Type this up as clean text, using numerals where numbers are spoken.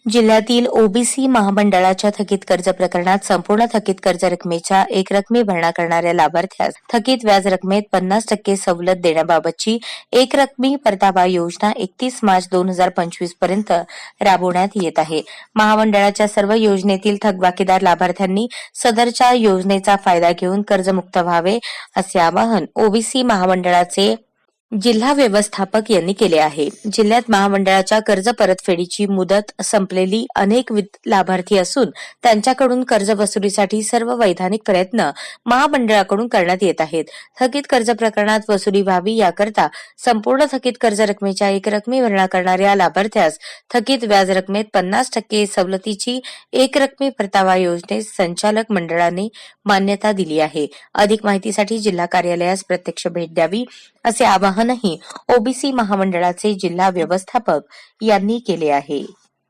जिल्ह्यातील ओबीसी महामंडळाच्या थकीत कर्ज प्रकरणात संपूर्ण थकीत कर्ज रकमेच्या एकरकमी भरणा करणाऱ्या लाभार्थ्यास थकीत व्याज रकमेत 50% सवलत देण्याबाबतची एकरकमी परतावा योजना 31 मार्च 2025 पर्यंत राबवण्यात येत आहे. महामंडळाच्या सर्व योजनेतील थकबाकीदार लाभार्थ्यांनी सदरच्या योजनेचा फायदा घेऊन कर्जमुक्त व्हावे असे आवाहन ओबीसी महामंडळाचे जिल्हा व्यवस्थापक यांनी केले आहे. जिल्ह्यात महामंडळाच्या कर्ज परतफेडीची मुदत संपलेली अनेक लाभार्थी असून त्यांच्याकडून कर्ज वसुलीसाठी सर्व वैधानिक प्रयत्न महामंडळाकडून करण्यात येत आहेत. थकीत कर्ज प्रकरणात वसुली व्हावी याकरता संपूर्ण थकीत कर्ज रकमेच्या एकरकमी भरणा करणाऱ्या लाभार्थ्यास थकीत व्याज रकमेत 50% सवलतीची एकरकमी परतावा योजनेस संचालक मंडळाने मान्यता दिली आहे. अधिक माहितीसाठी जिल्हा कार्यालयास प्रत्यक्ष भेट द्यावी असे आवाहनही ओबीसी महामंडळाचे जिल्हा व्यवस्थापक यांनी केले आहे.